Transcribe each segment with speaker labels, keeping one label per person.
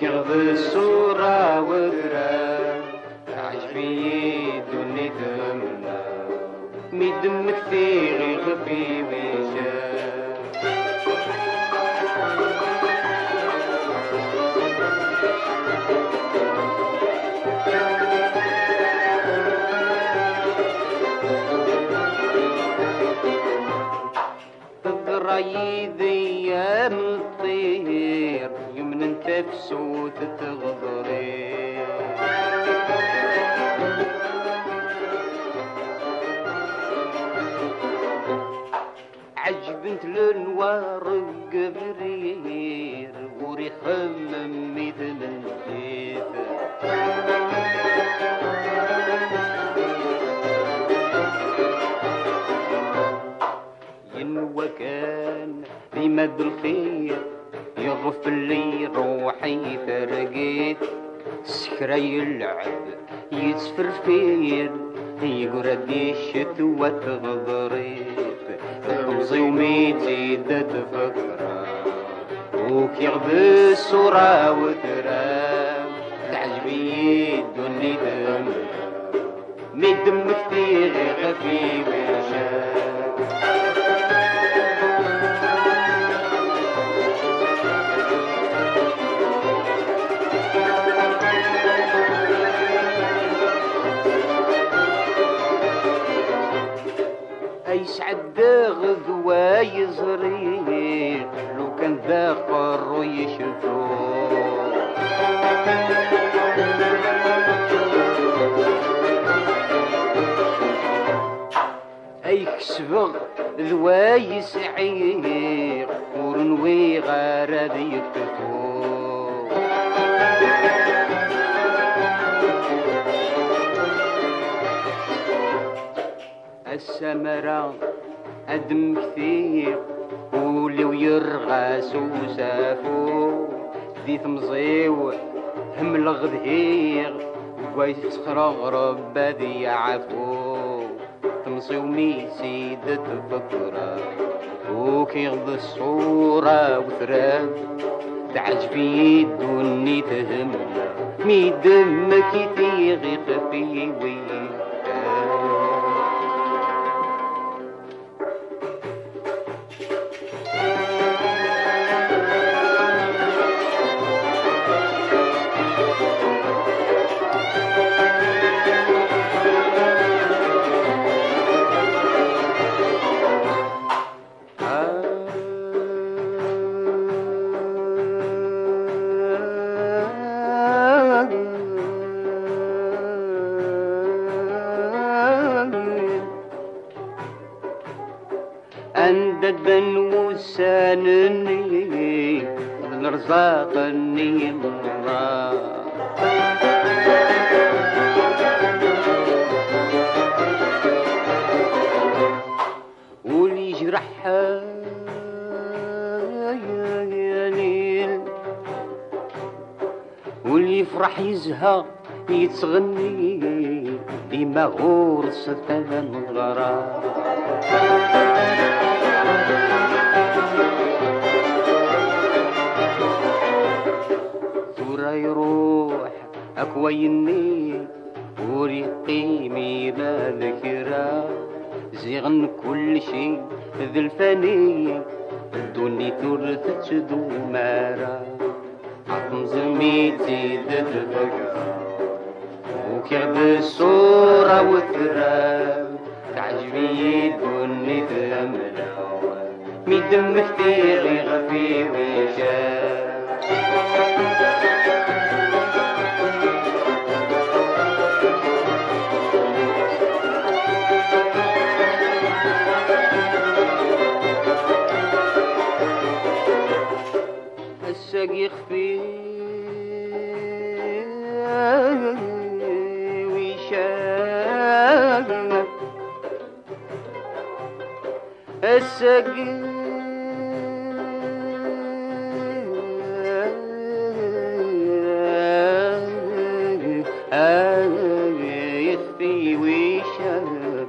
Speaker 1: كيغض الصورة وذرا عجبي دوني دمنا مي دم كثير يخفي ويشاف تضريد ايام الطير يمن انت بسوت تغضري عجبنت للنوار قبرير وري خمم مثل الزيت ينوى كان في مد الخير يغف لي روحي فرقيت سكري يلعب يتفرفير يقرد الشتوى تغضريت تمزي وميتي تفكرة وكيغض الصورة وتراب تعجبي دوني دم مي دم كثير خفيف وشاب يسعد غدوة يزريق لو كان ذاقر ويشفوه اي كسبغ ذوا يسعيق ورنوي غارد يكتفوه السمرة أدم كثير ولو يرغس وسافو دي تمزيو هم الغذير ويسخرغرب بذي عفو تمصيو ميسي تفكرة وكيغض الصورة وثراب تعجبي دوني تهمنا مي دمك يتيغي خفي ويك أنددن وسانني نرزاقني مرة واللي يجرحها يا ليل واللي يفرح يزهق يتغني ديما غورس ثمن غرام ثورة يروح أكويني وريقيمي ما ذكرى زيغن كل شي ذي الفاني دوني ثورة دومارا عطم زميتي تتفكر وكيغض الصورة والثراب تعجبي دوني تملا مي دم كثير يغفي ويشاف الساق يخفي ويشاف السقي يخفي ويشرب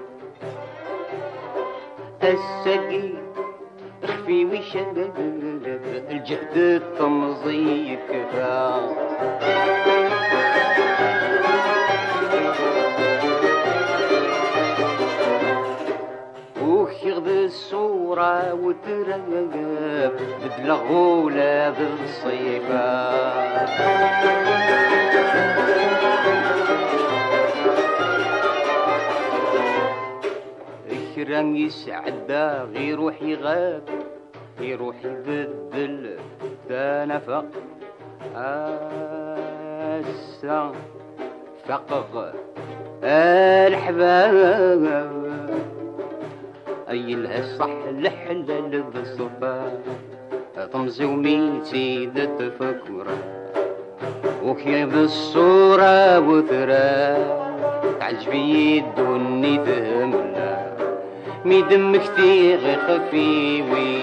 Speaker 1: السقي اخفي ويشرب الجهد الطمزي كفى وياخذ الصورة وترقب بدل غولة بالصيفة كرام يسعد يروح يغاب يروح يبدل تنفق هسا فقق الحباب أي الهصح الحلال بالصفا طمزي وميتي تفكره وكي بالصورة وترى تعجبي الدني تهمنا مي دمك تيغي خفيوي